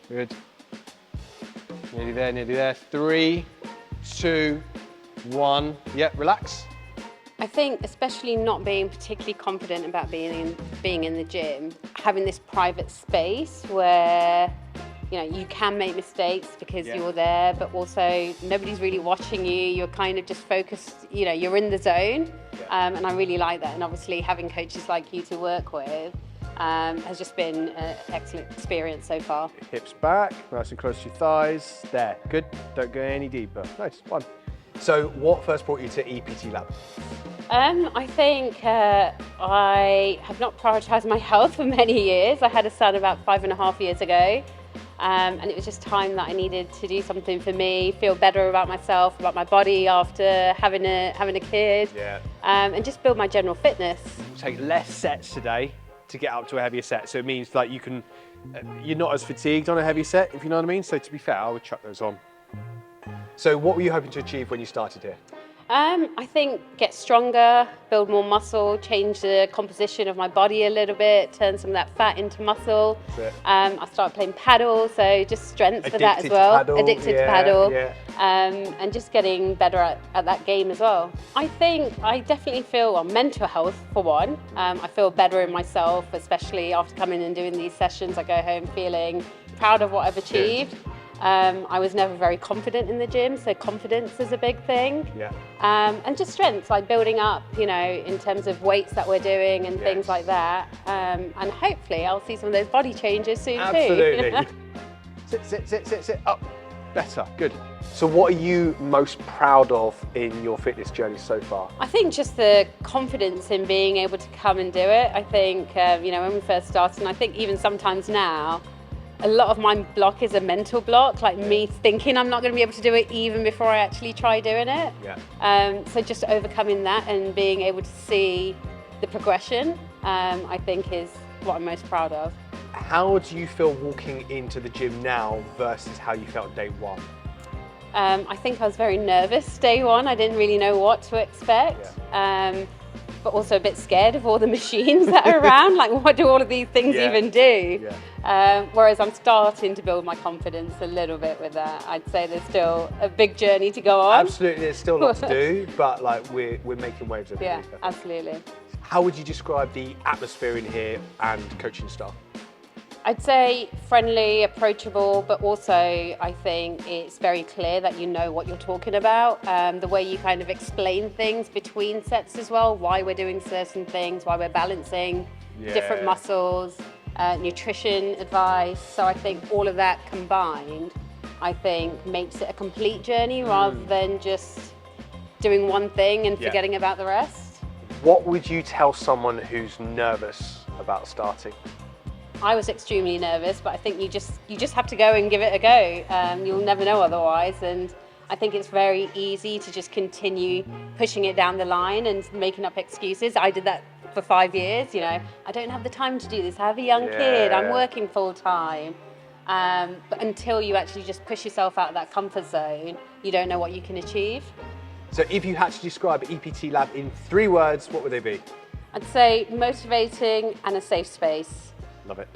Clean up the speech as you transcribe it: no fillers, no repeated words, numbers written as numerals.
Good. Nearly there, nearly there. 3, 2, 1. Yep, relax. I think especially not being particularly confident about being in the gym, having this private space where you can make mistakes because you're there, but also nobody's really watching you. You're kind of just focused, you're in the zone. And I really like that. And obviously having coaches like you to work with has just been an excellent experience so far. Hips back, nice and close to your thighs. There, good. Don't go any deeper. Nice, 1. So what first brought you to EPT Lab? I think I have not prioritised my health for many years. I had a son about 5.5 years ago. And it was just time that I needed to do something for me, feel better about myself, about my body after having a kid, and just build my general fitness. Take less sets today to get up to a heavier set, so it means like you're not as fatigued on a heavy set, if you know what I mean. So to be fair, I would chuck those on. So what were you hoping to achieve when you started here? I think get stronger, build more muscle, change the composition of my body a little bit, turn some of that fat into muscle. I started playing paddle, so just strength for that as well. Addicted to paddle. And just getting better at that game as well. I think I definitely feel mental health for one. I feel better in myself, especially after coming and doing these sessions. I go home feeling proud of what I've achieved. I was never very confident in the gym, so confidence is a big thing. And just strength, like building up, in terms of weights that we're doing and things like that. And hopefully I'll see some of those body changes soon too. Absolutely. Sit, up. Better, good. So what are you most proud of in your fitness journey so far? I think just the confidence in being able to come and do it. I think, when we first started, and I think even sometimes now, a lot of my block is a mental block, like me thinking I'm not going to be able to do it even before I actually try doing it. So just overcoming that and being able to see the progression, I think is what I'm most proud of. How do you feel walking into the gym now versus how you felt day one? I think I was very nervous day one. I didn't really know what to expect. But also a bit scared of all the machines that are around, like what do all of these things even do? Whereas I'm starting to build my confidence a little bit with that. I'd say there's still a big journey to go on. Absolutely, there's still a lot to do, but like we're making waves every week. Absolutely. How would you describe the atmosphere in here and coaching staff? I'd say friendly, approachable, but also I think it's very clear that you know what you're talking about. The way you kind of explain things between sets as well, why we're doing certain things, why we're balancing different muscles, nutrition advice. So I think all of that combined, I think makes it a complete journey rather than just doing one thing and forgetting about the rest. What would you tell someone who's nervous about starting? I was extremely nervous, but I think you just have to go and give it a go. You'll never know otherwise, and I think it's very easy to just continue pushing it down the line and making up excuses. I did that for 5 years. I don't have the time to do this. I have a young kid. I'm working full time. But until you actually just push yourself out of that comfort zone, you don't know what you can achieve. So if you had to describe EPT Lab in 3 words, what would they be? I'd say motivating and a safe space. Love it.